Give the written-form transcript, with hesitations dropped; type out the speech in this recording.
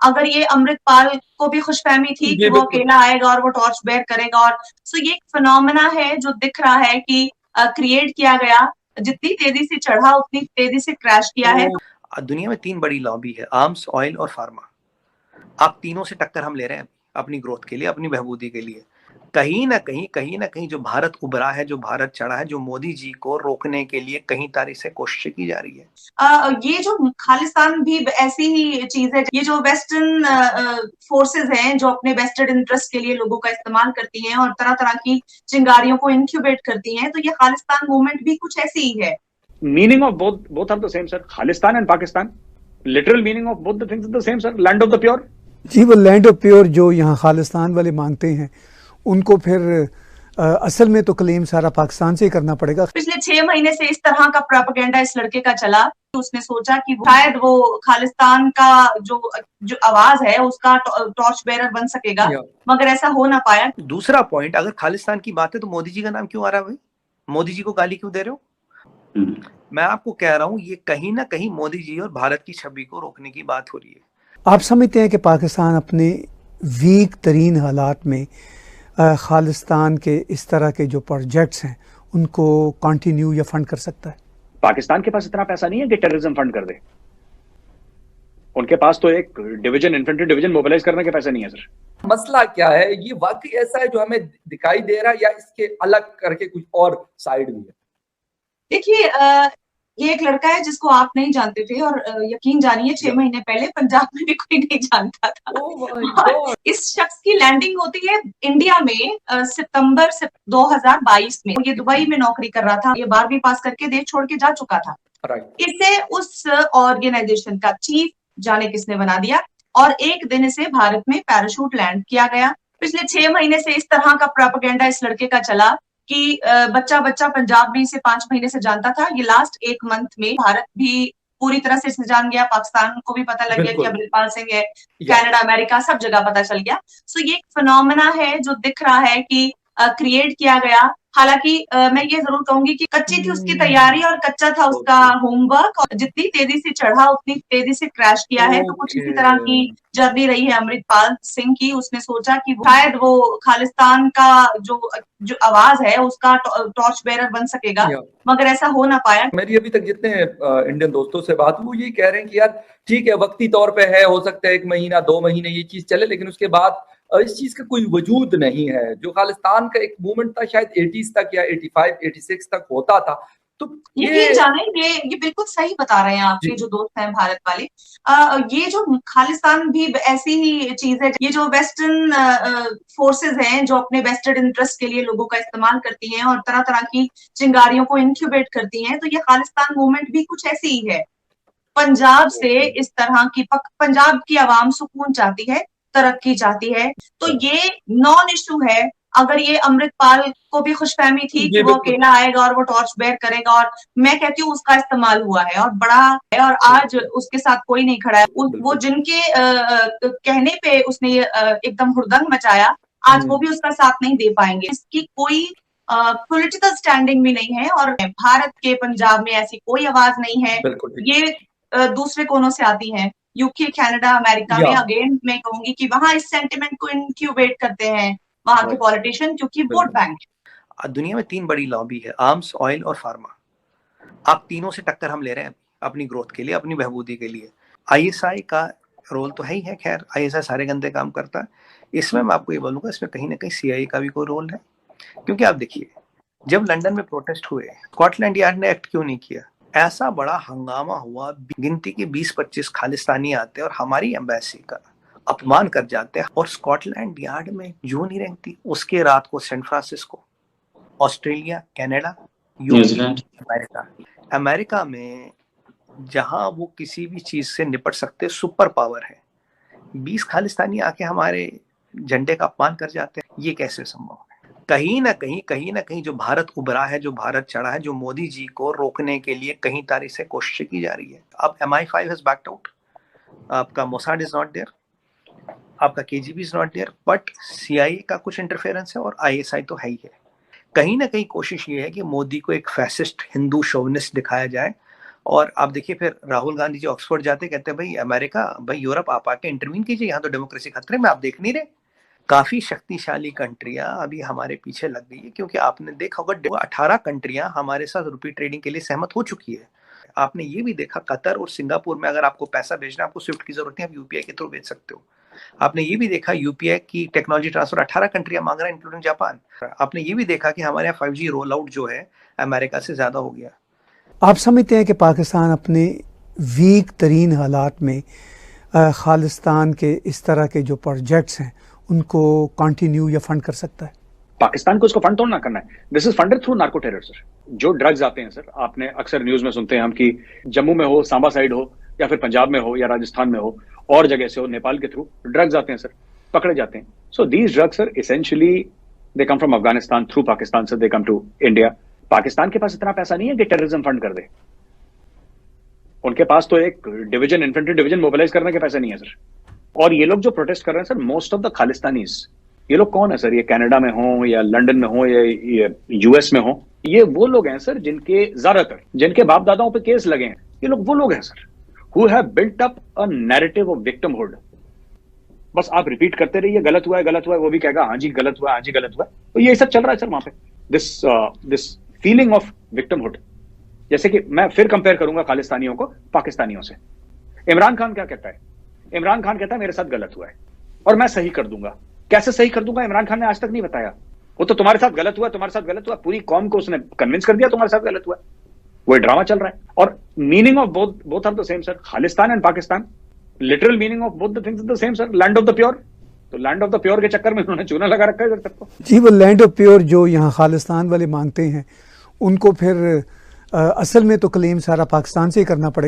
अगर ये अमृतपाल को भी खुशफहमी थी कि जी वो बिल्कुल। अकेला आएगा और वो टॉर्च बेयर करेगा, और सो ये एक फिनोमेना है जो दिख रहा है कि क्रिएट किया गया, जितनी तेजी से चढ़ा उतनी तेजी से क्रैश किया है। दुनिया में 3 बड़ी लॉबी है, आर्म्स, ऑयल और फार्मा। आप तीनों से टक्कर हम ले रहे हैं अपनी ग्रोथ के लिए, अपनी बहबूदी के लिए। कहीं ना कहीं जो भारत उभरा है, जो भारत चढ़ा है, जो मोदी जी को रोकने के लिए कहीं तारीख से कोशिशें की जा रही है। ये जो खालिस्तान भी ऐसी ही चीज है, ये जो वेस्टर्न फोर्सेस हैं जो अपने वेस्टेड इंटरेस्ट के लिए लोगों का इस्तेमाल करती हैं और तरह तरह की चिंगारियों को इंक्यूबेट करती हैं, तो ये खालिस्तान मूवमेंट भी कुछ ऐसी ही है। Meaning of both are the same, sir. Khalistan and Pakistan. Literal meaning of both the things is the same, sir. Land of the pure. जी, वो लैंड ऑफ प्योर जो यहाँ खालिस्तान वाले मांगते हैं, उनको फिर असल में तो क्लेम सारा पाकिस्तान से ही करना पड़ेगा। पिछले 6 महीने से इस तरह का प्रोपेगेंडा इस लड़के का चला, उसने सोचा कि शायद वो खालिस्तान का जो आवाज है उसका टॉर्च बेरर बन सकेगा, मगर ऐसा हो ना पाया। दूसरा पॉइंट, अगर खालिस्तान की बात है तो मोदी जी का नाम क्यों आ रहा है भाई? मोदी जी को गाली क्यों दे रहे हो? मैं आपको कह रहा हूँ, ये कहीं ना कहीं मोदी जी और भारत की छवि को रोकने की बात हो रही है। आप समझते हैं कि पाकिस्तान अपने वीक तरीन हालात में खालिस्तान के इस तरह के जो प्रोजेक्ट्स हैं उनको कंटिन्यू या फंड कर सकता है? पाकिस्तान के पास इतना पैसा नहीं है कि टेररिज्म फंड कर दे। उनके पास तो एक डिवीजन, इन्फेंट्री डिवीजन मोबिलाइज करने के पैसे नहीं है सर। मसला क्या है, ये वाकई ऐसा है जो हमें दिखाई दे रहा है या इसके अलग करके कुछ और साइड भी है? देखिए, ये एक लड़का है जिसको आप नहीं जानते थे, और यकीन जानिए 6 महीने पहले पंजाब में भी कोई नहीं जानता था। इस शख्स की लैंडिंग होती है इंडिया में सितंबर 2022 में। ये दुबई में नौकरी कर रहा था, ये 12वीं पास करके देश छोड़ के जा चुका था। इसे उस ऑर्गेनाइजेशन का चीफ जाने किसने बना दिया, और एक दिन इसे भारत में पैराशूट लैंड किया गया। पिछले 6 महीने से इस तरह का प्रोपेगेंडा इस लड़के का चला कि बच्चा पंजाब में इसे 5 महीने से जानता था। ये लास्ट 1 मंथ में भारत भी पूरी तरह से इसे जान गया, पाकिस्तान को भी पता लग गया कि अमृतपाल सिंह है, कनाडा, अमेरिका, सब जगह पता चल गया। सो ये एक फिनोमेना है जो दिख रहा है कि क्रिएट किया गया। हालांकि मैं ये जरूर कहूंगी कि कच्ची थी उसकी तैयारी और कच्चा था उसका होमवर्क, और जितनी तेजी से चढ़ा उतनी तेजी से क्रैश किया है। तो कुछ इसी तरह की जर्नी रही है अमृतपाल सिंह की। उसने सोचा कि शायद वो खालिस्तान का जो आवाज है उसका टॉर्च बेरर बन सकेगा, मगर ऐसा हो ना पाया। मेरी अभी तक जितने इंडियन दोस्तों से बात हुई, वो ये कह रहे हैं कि यार ठीक है, वक्ती तौर पे है, हो सकता है 1 महीना 2 महीने ये चीज चले, लेकिन उसके बाद इस चीज का कोई वजूद नहीं है। जो खालिस्तान का एक मूवमेंट था शायद 80s तक या 85 86 तक होता था। तो ये जाने, ये बिल्कुल सही बता रहे हैं आपके जो दोस्त हैं भारत वाले। ये जो खालिस्तान भी ऐसी ही चीज है, ये जो वेस्टर्न फोर्सेस हैं जो अपने वेस्टेड इंटरेस्ट के लिए लोगों का इस्तेमाल करती हैं और तरह तरह की चिंगारियों को इंक्यूबेट करती हैं, तो ये खालिस्तान मूवमेंट भी कुछ ऐसी ही है। पंजाब से इस तरह की पंजाब की आवाम सुकून चाहती है, तरक्की चाहती है, तो ये नॉन इशू है। अगर ये अमृतपाल को भी खुशफहमी थी कि वो अकेला आएगा और वो टॉर्च बेयर करेगा, और मैं कहती हूँ उसका इस्तेमाल हुआ है और बड़ा है, और आज उसके साथ कोई नहीं खड़ा है। वो जिनके कहने पे उसने एकदम हुड़दंग मचाया, आज वो भी उसका साथ नहीं दे पाएंगे। इसकी कोई पॉलिटिकल स्टैंडिंग भी नहीं है, और भारत के पंजाब में ऐसी कोई आवाज नहीं है। ये दूसरे कोनों से आती है, यूके, कनाडा, अमेरिका में। अगेन मैं कहूंगी कि वहां इस सेंटिमेंट को इंक्यूबेट करते हैं वहां के पॉलिटिशियन, क्योंकि वोट बैंक है। दुनिया में 3 बड़ी लॉबी है, आर्म्स, ऑयल और फार्मा। आप तीनों से टक्कर हम ले रहे हैं अपनी ग्रोथ के लिए, अपनी बहबूदी के लिए। आईएसआई का रोल तो है ही है, खैर आईएसआई सारे गंदे काम करता है। इसमें मैं आपको ये बोलूंगा, इसमें कहीं ना कहीं सीआईए का भी कोई रोल है। क्योंकि आप देखिए, जब लंदन में प्रोटेस्ट हुए, स्कॉटलैंड यार्ड ने एक्ट क्यों नहीं किया? ऐसा बड़ा हंगामा हुआ, गिनती के 20-25 खालिस्तानी आते और हमारी एम्बेसी का अपमान कर जाते हैं, और स्कॉटलैंड यार्ड में जून ही रहती। उसके रात को San Francisco, Australia, Canada, New Zealand, America में जहां वो किसी भी चीज से निपट सकते सुपर पावर है, 20 खालिस्तानी आके हमारे झंडे का अपमान कर जाते हैं। ये कैसे संभव है? कहीं ना कहीं जो भारत उभरा है, जो भारत चढ़ा है, जो मोदी जी को रोकने के लिए कहीं तारीख से कोशिशें की जा रही है। अब MI5 हैज बैक्ड आउट, आपका मोसाड इज नॉट देयर, आपका KGB is not there, but CIA का कुछ इंटरफेरेंस है और ISI तो है ही है। कहीं ना कहीं कोशिश ये है कि मोदी को एक फैसिस्ट हिंदू शोविनिस्ट दिखाया जाए, और आप देखिए फिर राहुल गांधी जी ऑक्सफोर्ड जाते कहते हैं भाई अमेरिका, भाई यूरोप, आप आके इंटरवीन कीजिए, यहाँ तो डेमोक्रेसी खतरे में, आप देख नहीं रहे। काफी शक्तिशाली कंट्रियां अभी हमारे पीछे लग गई है, क्योंकि आपने देखा होगा 18 कंट्रियां हमारे साथ रुपी ट्रेडिंग के लिए सहमत हो चुकी है। आपने ये भी देखा कतर और सिंगापुर में अगर आपको पैसा भेजना, आपको स्विफ्ट की जरूरत नहीं, आप यूपीआई के थ्रू भेज सकते हो। आपने ये भी देखा यूपीआई की टेक्नोलॉजी ट्रांसफर 18 कंट्रियां मांग रहा है, इंक्लूडिंग जापान। आपने ये भी देखा कि हमारे यहाँ 5G रोल आउट जो है अमेरिका से ज्यादा हो गया। आप समझते हैं कि पाकिस्तान अपने वीक तरीन हालात में खालिस्तान के इस तरह के जो प्रोजेक्ट्स हैं उनको कंटिन्यू या फंड कर सकता है? पाकिस्तान को इसको फंड तोड़ ना करना है। This is funded through narco terror sir. जो ड्रग्स आते हैं सर, आपने अक्सर न्यूज में सुनते हैं हम कि जम्मू में हो, सांबा साइड हो, या फिर पंजाब में हो, या राजस्थान में हो, और जगह से हो, नेपाल के थ्रू ड्रग्स आते हैं सर, पकड़े जाते हैं। So these drugs sir essentially they come from Afghanistan through Pakistan sir, they come to India. Pakistan के पास इतना पैसा नहीं है कि टेररिज्म फंड कर दे। उनके पास तो एक डिवीजन, इन्फेंट्री डिवीजन मोबिलाइज करने के पैसे नहीं है सर। और ये लोग जो प्रोटेस्ट कर रहे हैं sir, most of the Khalistanis, ये लोग कौन है सर? ये कनाडा में हो, या लंदन में हो, या यूएस में हो, ये वो लोग हैं सर जिनके ज्यादातर, जिनके बाप दादाओं पे केस लगे हैं, ये लोग वो लोग हैं sir who have built up a narrative of victimhood. बस आप रिपीट करते रहिए, गलत हुआ है, गलत हुआ है, वो भी कहेगा हाँ जी गलत हुआ है, हाँ जी गलत हुआ है। तो ये सब चल रहा है सर वहां पे, दिस फीलिंग ऑफ विक्टिमहुड। जैसे कि मैं फिर कंपेयर करूंगा खालिस्तानियों को पाकिस्तानियों से। इमरान खान क्या कहता है? इमरान खान कहता है मेरे साथ गलत हुआ है और मैं सही कर दूंगा। कैसे सही कर दूंगा? इमरान खान ने आज तक नहीं बताया। वो तो तुम्हारे साथ गलत हुआ, तुम्हारे साथ गलत हुआ, पूरी कौम को उसने कन्विंस कर दिया तुम्हारे साथ गलत हुआ। वो ड्रामा चल रहा है। और meaning of both are the same sir. Khalistan and Pakistan, literal meaning of both the things is the same sir. Land of the pure. तो लैंड ऑफ द प्योर के चक्कर में उन्होंने चूना लगा रखा है सबको। जी, वो लैंड ऑफ प्योर जो यहाँ खालिस्तान वाले मांगते हैं, उनको फिर असल में तो क्लेम सारा पाकिस्तान से ही करना पड़ेगा।